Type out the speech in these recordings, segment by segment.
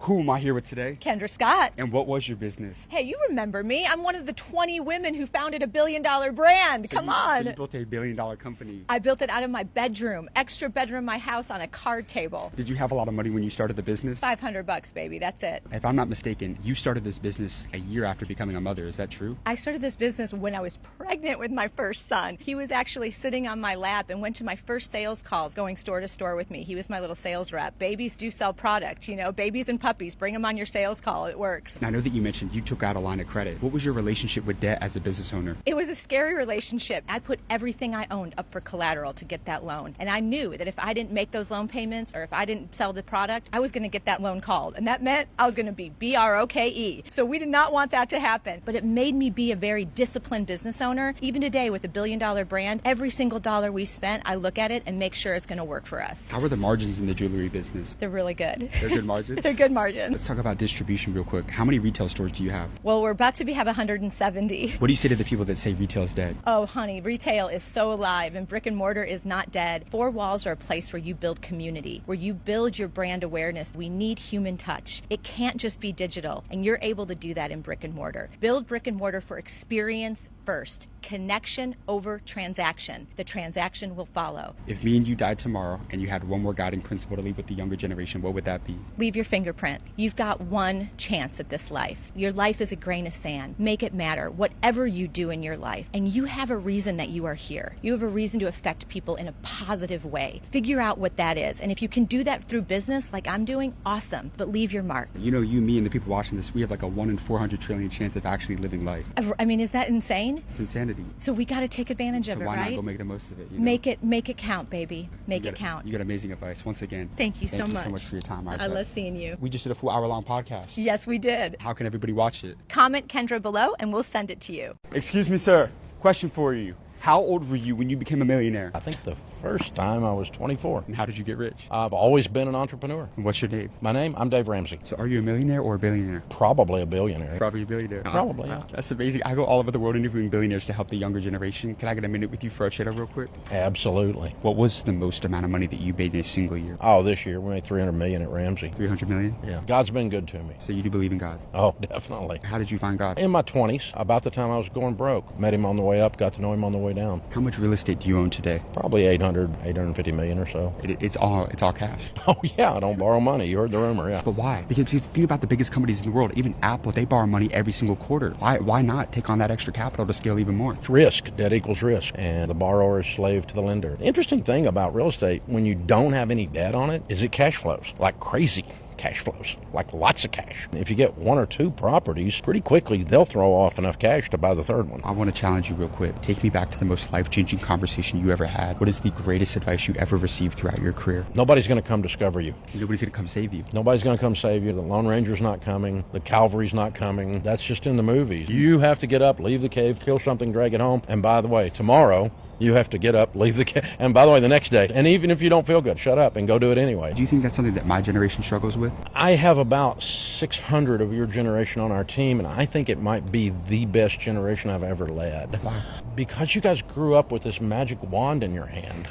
Who am I here with today? Kendra Scott. And what was your business? Hey, you remember me. I'm one of the 20 women who founded a billion-dollar brand. Come on. So you built $1 billion company. I built it out of my bedroom, extra bedroom in my house on a card table. Did you have a lot of money when you started the business? $500, baby. That's it. If I'm not mistaken, you started this business a year after becoming a mother. Is that true? I started this business when I was pregnant with my first son. He was actually sitting on my lap and went to my first sales calls going store to store with me. He was my little sales rep. Babies do sell product, you know, babies and puppies. Bring them on your sales call. It works. And I know that you mentioned you took out a line of credit. What was your relationship with debt as a business owner? It was a scary relationship. I put everything I owned up for collateral to get that loan. And I knew that if I didn't make those loan payments or if I didn't sell the product, I was going to get that loan called. And that meant I was going to be BROKE. So we did not want that to happen. But it made me be a very disciplined business owner. Even today with a billion-dollar brand, every single dollar we spent, I look at it and make sure it's going to work for us. How are the margins in the jewelry business? They're really good. They're good margins? They're good margins. Let's talk about distribution real quick. How many retail stores do you have? Well, we're about to have 170. What do you say to the people that say retail is dead? Oh, honey, retail is so alive and brick and mortar is not dead. Four walls are a place where you build community, where you build your brand awareness. We need human touch. It can't just be digital, and you're able to do that in brick and mortar. Build brick and mortar for experience first. Connection over transaction. The transaction will follow. If me and you died tomorrow and you had one more guiding principle to leave with the younger generation, what would that be? Leave your fingerprint. You've got one chance at this life. Your life is a grain of sand. Make it matter, whatever you do in your life. And you have a reason that you are here. You have a reason to affect people in a positive way. Figure out what that is. And if you can do that through business like I'm doing, awesome. But leave your mark. You know, you, me, and the people watching this, we have like a 1 in 400 trillion chance of actually living life. I mean, is that insane? It's insanity. So we got to take advantage of it, why right? not go make the most of it? You know? Make it count, baby. Make it count. You got amazing advice. Once again, Thank you so much. Thank you so much for your time. I love seeing you. We just did a full hour-long podcast. Yes, we did. How can everybody watch it? Comment Kendra below and we'll send it to you. Excuse me, sir. Question for you. How old were you when you became a millionaire? I think the first time I was 24. And how did you get rich? I've always been an entrepreneur. And what's your name? My name? I'm Dave Ramsey. So are you a millionaire or a billionaire? Probably a billionaire. Probably a billionaire. Probably, yeah. That's amazing. I go all over the world interviewing billionaires to help the younger generation. Can I get a minute with you for a chat real quick? Absolutely. What was the most amount of money that you made in a single year? Oh, this year we made $300 million at Ramsey. 300 million? Yeah. God's been good to me. So you do believe in God? Oh, definitely. How did you find God? In my 20s, about the time I was going broke. Met him on the way up, got to know him on the way down. How much real estate do you own today? Probably 850 million or so. It's all cash. Oh, yeah, I don't borrow money. You heard the rumor, yeah. But why? Because think about the biggest companies in the world. Even Apple, they borrow money every single quarter. Why not take on that extra capital to scale even more? It's risk. Debt equals risk. And the borrower is slave to the lender. The interesting thing about real estate, when you don't have any debt on it, is it cash flows like crazy. Cash flows, like lots of cash. If you get one or two properties, pretty quickly they'll throw off enough cash to buy the third one. I want to challenge you real quick. Take me back to the most life-changing conversation you ever had. What is the greatest advice you ever received throughout your career? Nobody's going to come discover you. Nobody's going to come save you. Nobody's going to come save you. The Lone Ranger's not coming. The cavalry's not coming. That's just in the movies. You have to get up, leave the cave, kill something, drag it home. And by the way, tomorrow, you have to get up, leave the cave. And by the way, the next day, and even if you don't feel good, shut up and go do it anyway. Do you think that's something that my generation struggles with? I have about 600 of your generation on our team, and I think it might be the best generation I've ever led. Why? Because you guys grew up with this magic wand in your hand.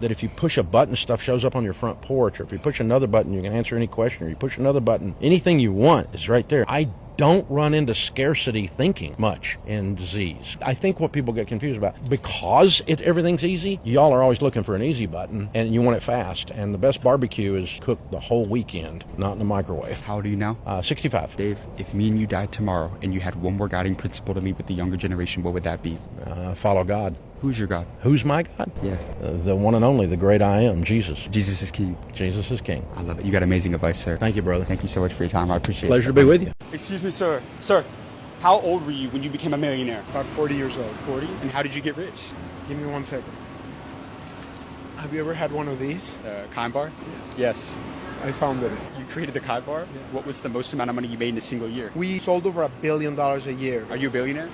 That if you push a button, stuff shows up on your front porch, or if you push another button, you can answer any question, or you push another button, anything you want is right there. I don't run into scarcity thinking much in Z's. I think what people get confused about, because everything's easy, y'all are always looking for an easy button, and you want it fast. And the best barbecue is cooked the whole weekend, not in the microwave. How old are you now? 65. Dave, if me and you died tomorrow, and you had one more guiding principle to leave with the younger generation, what would that be? Follow God. Who's your God? Who's my God? Yeah. The one and only, the great I am, Jesus. Jesus is King. Jesus is King. I love it. You got amazing advice, sir. Thank you, brother. Thank you so much for your time. I appreciate it. Pleasure to be with you. Excuse me, sir. Sir, how old were you when you became a millionaire? About 40 years old. 40? And how did you get rich? Give me 1 second. Have you ever had one of these? Kind bar? Yes. I founded it. You created the Kind bar? Yeah. What was the most amount of money you made in a single year? We sold over $1 billion a year. Are you a billionaire?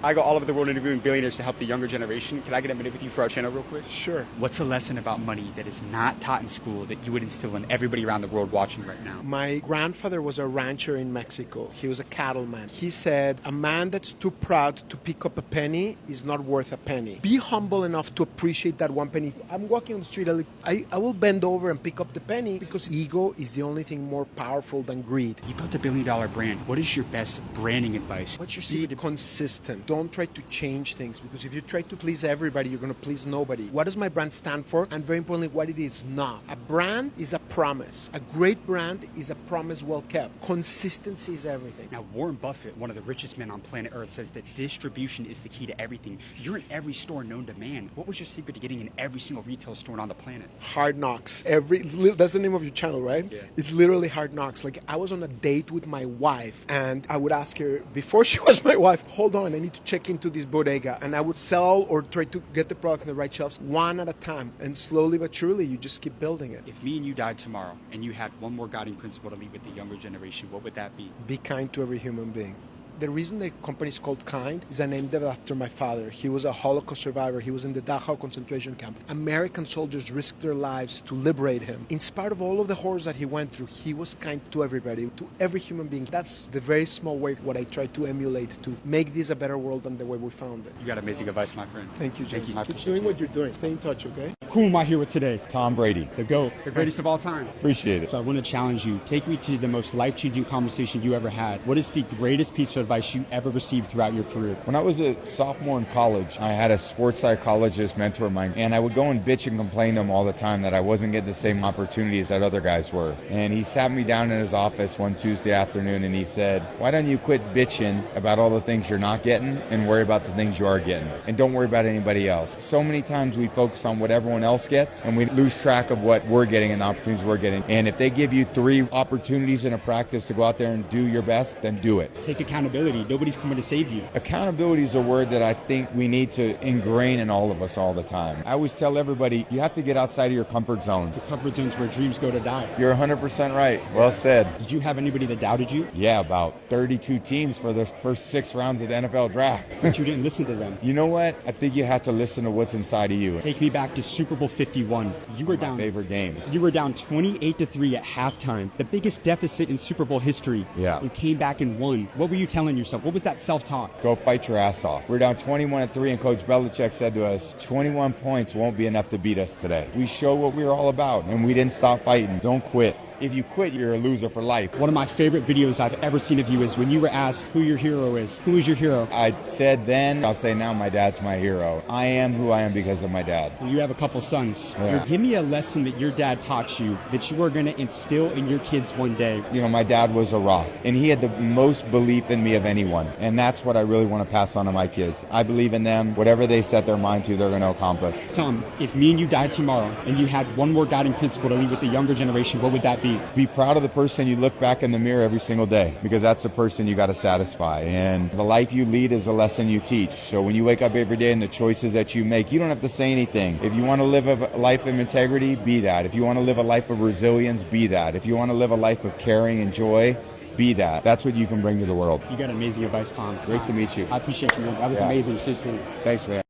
I go all over the world interviewing billionaires to help the younger generation. Can I get a minute with you for our channel real quick? Sure. What's a lesson about money that is not taught in school that you would instill in everybody around the world watching right now? My grandfather was a rancher in Mexico. He was a cattleman. He said, a man that's too proud to pick up a penny is not worth a penny. Be humble enough to appreciate that one penny. I'm walking on the street, I will bend over and pick up the penny because ego is the only thing more powerful than greed. You built $1 billion brand. What is your best branding advice? What's your Be secret? consistent. Don't try to change things because if you try to please everybody, you're going to please nobody. What does my brand stand for? And very importantly, what it is not. A brand is a promise. A great brand is a promise well kept. Consistency is everything. Now, Warren Buffett, one of the richest men on planet Earth, says that distribution is the key to everything. You're in every store known to man. What was your secret to getting in every single retail store on the planet? Hard Knocks. That's the name of your channel, right? Yeah. It's literally Hard Knocks. Like, I was on a date with my wife and I would ask her, before she was my wife, hold on, I need to check into this bodega. And I would sell or try to get the product on the right shelves one at a time. And slowly but surely, you just keep building it. If me and you died tomorrow and you had one more guiding principle to leave with the younger generation, what would that be? Be kind to every human being. The reason the company is called Kind is I named it after my father. He was a Holocaust survivor. He was in the Dachau concentration camp. American soldiers risked their lives to liberate him. In spite of all of the horrors that he went through, he was kind to everybody, to every human being. That's the very small way what I try to emulate to make this a better world than the way we found it. You got amazing advice, my friend. Thank you, James. Thank you. I Keep appreciate doing you. what you're doing. Stay in touch, okay? Who am I here with today? Tom Brady. The GOAT, the greatest of all time. Appreciate it. So I want to challenge you. Take me to the most life-changing conversation you ever had. What is the greatest piece of advice you ever received throughout your career? When I was a sophomore in college, I had a sports psychologist mentor of mine, and I would go and bitch and complain to him all the time that I wasn't getting the same opportunities that other guys were. And he sat me down in his office one Tuesday afternoon and he said, why don't you quit bitching about all the things you're not getting and worry about the things you are getting? And don't worry about anybody else. So many times we focus on what everyone else gets and we lose track of what we're getting and the opportunities we're getting. And if they give you 3 opportunities in a practice to go out there and do your best, then do it. Take accountability. Nobody's coming to save you. Accountability is a word that I think we need to ingrain in all of us all the time. I always tell everybody, you have to get outside of your comfort zone. The comfort zone's where dreams go to die. You're 100% right. Well said. Did you have anybody that doubted you? Yeah, about 32 teams for the first 6 rounds of the NFL draft. But you didn't listen to them. You know what? I think you have to listen to what's inside of you. Take me back to Super Bowl 51. You were down. Favorite games. You were down 28-3 at halftime, the biggest deficit in Super Bowl history. Yeah. And came back and won. What were you telling yourself? What was that self-talk? Go fight your ass off. We're down 21-3, and Coach Belichick said to us, 21 points won't be enough to beat us today. We showed what we were all about, and we didn't stop fighting. Don't quit. If you quit, you're a loser for life. One of my favorite videos I've ever seen of you is when you were asked who your hero is. Who is your hero? I said then, I'll say now, my dad's my hero. I am who I am because of my dad. You have a couple sons. Yeah. Give me a lesson that your dad taught you that you are going to instill in your kids one day. You know, my dad was a rock, and he had the most belief in me of anyone. And that's what I really want to pass on to my kids. I believe in them. Whatever they set their mind to, they're going to accomplish. Tom, if me and you died tomorrow and you had one more guiding principle to leave with the younger generation, what would that be? Be proud of the person you look back in the mirror every single day, because that's the person you got to satisfy. And the life you lead is the lesson you teach. So when you wake up every day and the choices that you make, you don't have to say anything. If you want to live a life of integrity, be that. If you want to live a life of resilience, be that. If you want to live a life of caring and joy, be that. That's what you can bring to the world. You got amazing advice, Tom. Great to meet you. I appreciate you, man. That was Yeah. amazing. Seriously. Thanks, man.